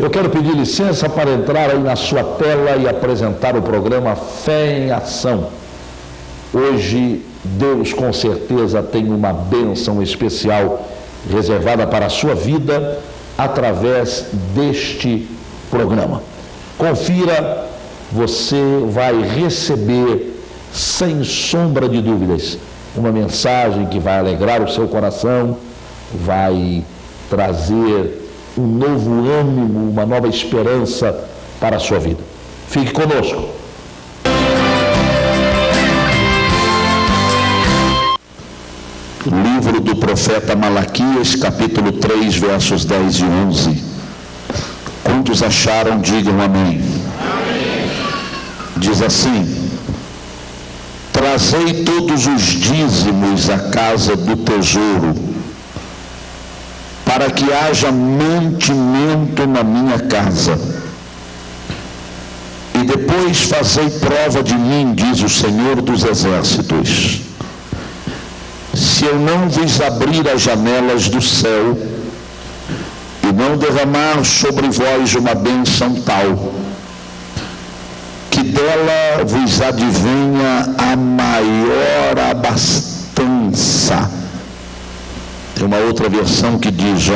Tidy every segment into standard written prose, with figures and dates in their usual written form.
Eu quero pedir licença para entrar aí na sua tela e apresentar o programa Fé em Ação. Hoje, Deus com certeza tem uma bênção especial reservada para a sua vida através deste programa. Confira, você vai receber, sem sombra de dúvidas, uma mensagem que vai alegrar o seu coração, vai trazer um novo ânimo, uma nova esperança para a sua vida. Fique conosco. Livro do profeta Malaquias, capítulo 3, versos 10 e 11. Quantos acharam, digam amém. Amém. Diz assim: trazei todos os dízimos à casa do tesouro, para que haja mantimento na minha casa. E depois fazei prova de mim, diz o Senhor dos Exércitos, se eu não vos abrir as janelas do céu e não derramar sobre vós uma bênção tal, que dela vos advenha a maior abastança. Tem uma outra versão que diz,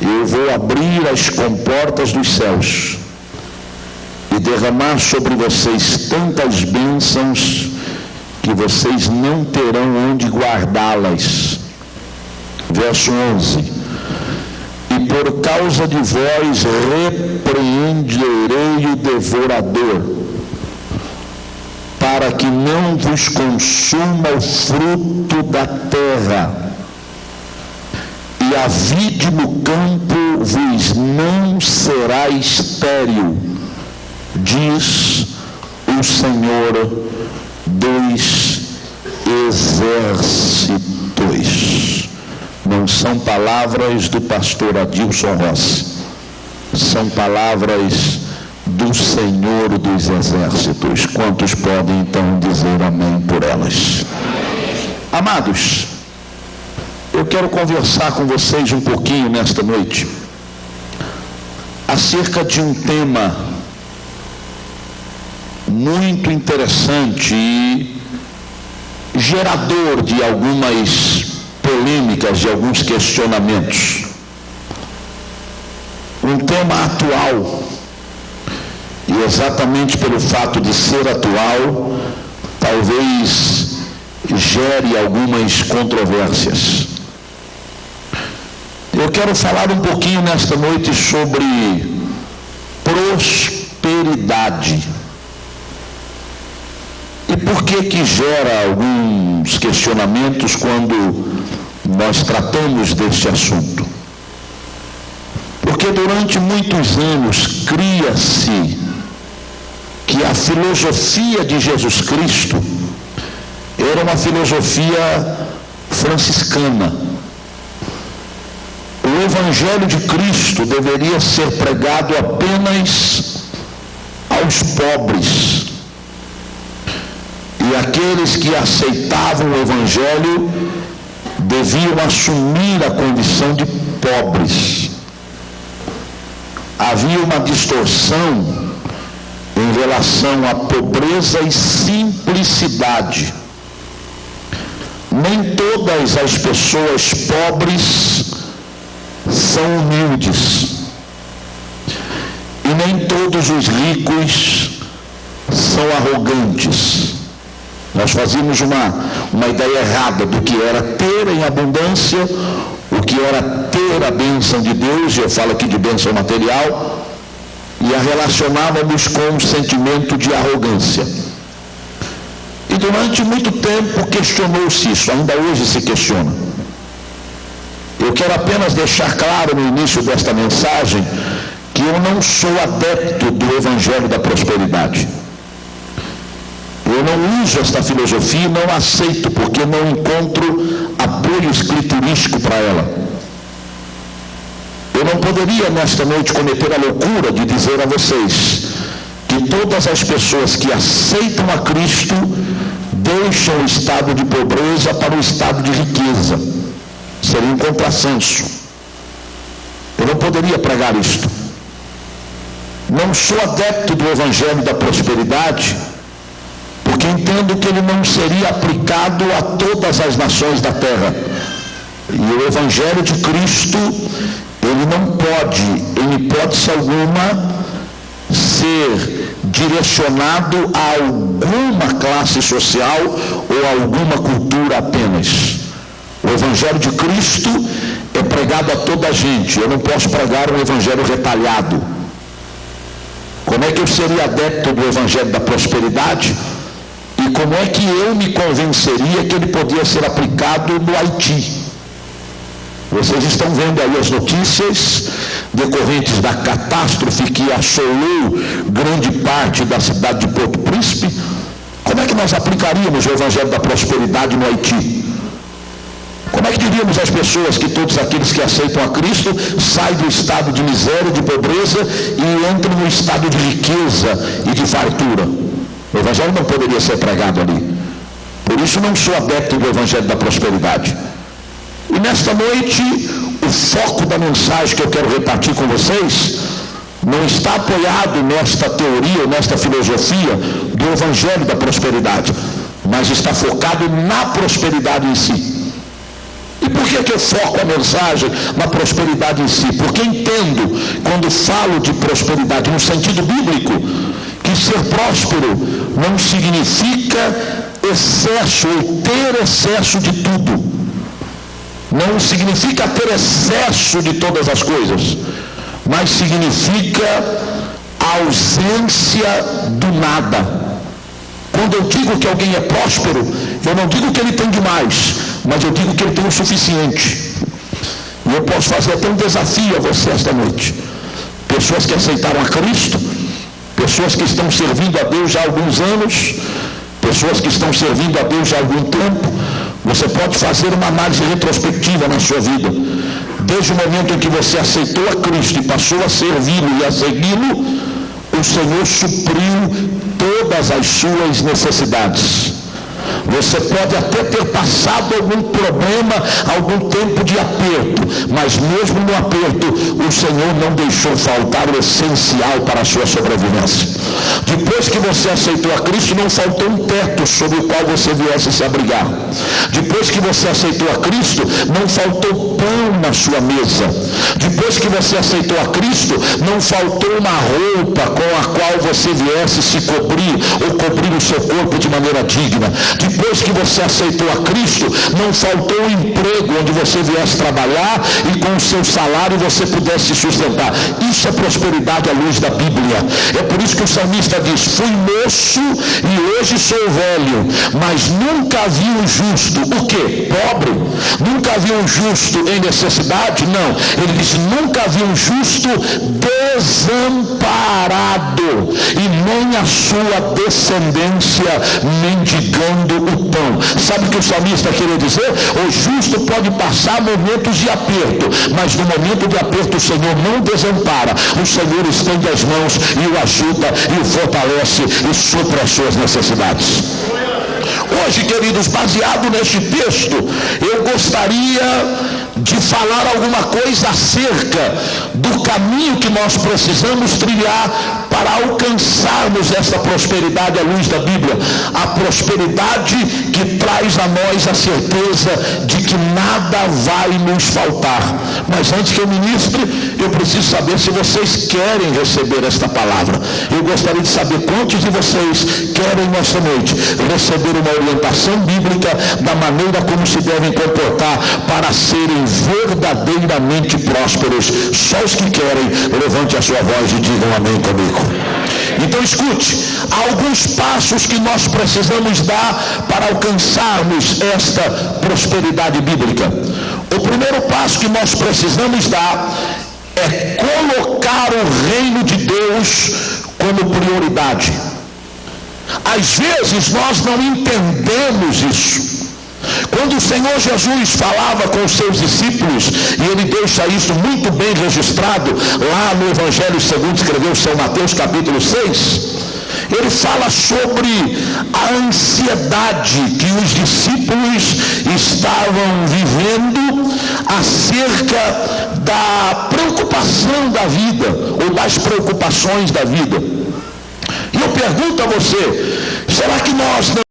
eu vou abrir as comportas dos céus e derramar sobre vocês tantas bênçãos que vocês não terão onde guardá-las. Verso 11: e por causa de vós repreenderei o devorador, para que não vos consuma o fruto da terra, e a vide no campo vos não será estéril, diz o Senhor dos Exércitos. Não são palavras do pastor Adilson Rossi, são palavras do Senhor dos Exércitos. Quantos podem então dizer amém por elas? Amados, eu quero conversar com vocês um pouquinho nesta noite acerca de um tema muito interessante e gerador de algumas polêmicas, de alguns questionamentos. Um tema atual, e exatamente pelo fato de ser atual, talvez gere algumas controvérsias. Eu quero falar um pouquinho nesta noite sobre prosperidade. E por que gera alguns questionamentos quando nós tratamos deste assunto? Porque durante muitos anos cria-se que a filosofia de Jesus Cristo era uma filosofia franciscana. O Evangelho de Cristo deveria ser pregado apenas aos pobres. E aqueles que aceitavam o Evangelho deviam assumir a condição de pobres. Havia uma distorção em relação à pobreza e simplicidade. Nem todas as pessoas pobres são humildes, e nem todos os ricos são arrogantes. Nós fazíamos uma ideia errada do que era ter em abundância, o que era ter a bênção de Deus, e eu falo aqui de bênção material, e a relacionávamos com um sentimento de arrogância. E durante muito tempo questionou-se isso, ainda hoje se questiona. Eu quero apenas deixar claro no início desta mensagem que eu não sou adepto do Evangelho da Prosperidade. Eu não uso esta filosofia e não aceito, porque não encontro apoio escriturístico para ela. Eu não poderia nesta noite cometer a loucura de dizer a vocês que todas as pessoas que aceitam a Cristo deixam o estado de pobreza para o estado de riqueza. Seria um contrassenso. Eu não poderia pregar isto. Não sou adepto do Evangelho da Prosperidade, porque entendo que ele não seria aplicado a todas as nações da terra. E o Evangelho de Cristo, ele não pode, em hipótese alguma, ser direcionado a alguma classe social ou a alguma cultura apenas. O Evangelho de Cristo é pregado a toda a gente. Eu não posso pregar um Evangelho retalhado. Como é que eu seria adepto do Evangelho da Prosperidade? E como é que eu me convenceria que ele podia ser aplicado no Haiti? Vocês estão vendo aí as notícias decorrentes da catástrofe que assolou grande parte da cidade de Porto Príncipe. Como é que nós aplicaríamos o Evangelho da Prosperidade no Haiti? Como é que diríamos às pessoas que todos aqueles que aceitam a Cristo saem do estado de miséria, de pobreza e entram no estado de riqueza e de fartura? O Evangelho não poderia ser pregado ali. Por isso não sou adepto do Evangelho da Prosperidade. E nesta noite, o foco da mensagem que eu quero repartir com vocês não está apoiado nesta teoria, nesta filosofia do Evangelho da Prosperidade, mas está focado na prosperidade em si. E por que eu foco a mensagem na prosperidade em si? Porque entendo, quando falo de prosperidade no sentido bíblico, que ser próspero não significa excesso ou ter excesso de tudo. Não significa ter excesso de todas as coisas, mas significa a ausência do nada. Quando eu digo que alguém é próspero, eu não digo que ele tem demais, mas eu digo que ele tem o suficiente. E eu posso fazer até um desafio a você esta noite. Pessoas que aceitaram a Cristo, pessoas que estão servindo a Deus já há alguns anos, pessoas que estão servindo a Deus já há algum tempo, você pode fazer uma análise retrospectiva na sua vida. Desde o momento em que você aceitou a Cristo e passou a servi-lo e a segui-lo, o Senhor supriu todas as suas necessidades. Você pode até ter passado algum problema, algum tempo de aperto, mas mesmo no aperto, o Senhor não deixou faltar o essencial para a sua sobrevivência. Depois que você aceitou a Cristo, não faltou um teto sobre o qual você viesse se abrigar. Depois que você aceitou a Cristo, não faltou pão na sua mesa. Depois que você aceitou a Cristo, não faltou uma roupa com a qual você viesse se cobrir ou cobrir o seu corpo de maneira digna. Depois que você aceitou a Cristo, não faltou um emprego onde você viesse trabalhar e com o seu salário você pudesse se sustentar. Isso é prosperidade à luz da Bíblia. É por isso que o salmista diz: fui moço e hoje sou velho, mas nunca vi um justo. O quê? Pobre? Nunca vi um justo em necessidade? Não. Ele diz: nunca vi um justo desamparado e nem a sua descendência mendigando o pão. Sabe o que o salmista queria dizer? O justo pode passar momentos de aperto, mas no momento de aperto o Senhor não desampara. O Senhor estende as mãos e o ajuda e o fortalece e supra as suas necessidades. Hoje, queridos, baseado neste texto, eu gostaria de falar alguma coisa acerca do caminho que nós precisamos trilhar para alcançarmos essa prosperidade à luz da Bíblia. A prosperidade que traz a nós a certeza de que nada vai nos faltar. Mas antes que eu ministre, eu preciso saber se vocês querem receber esta palavra. Eu gostaria de saber quantos de vocês querem nesta noite receber uma orientação bíblica da maneira como se devem comportar para serem verdadeiramente prósperos. Só os que querem, levante a sua voz e digam amém comigo. Então escute, há alguns passos que nós precisamos dar para alcançarmos esta prosperidade bíblica. O primeiro passo que nós precisamos dar é colocar o reino de Deus como prioridade. Às vezes nós não entendemos isso. Quando o Senhor Jesus falava com os seus discípulos, e ele deixa isso muito bem registrado lá no Evangelho segundo escreveu São Mateus capítulo 6, ele fala sobre a ansiedade que os discípulos estavam vivendo acerca da preocupação da vida, ou das preocupações da vida. E eu pergunto a você, será que nós não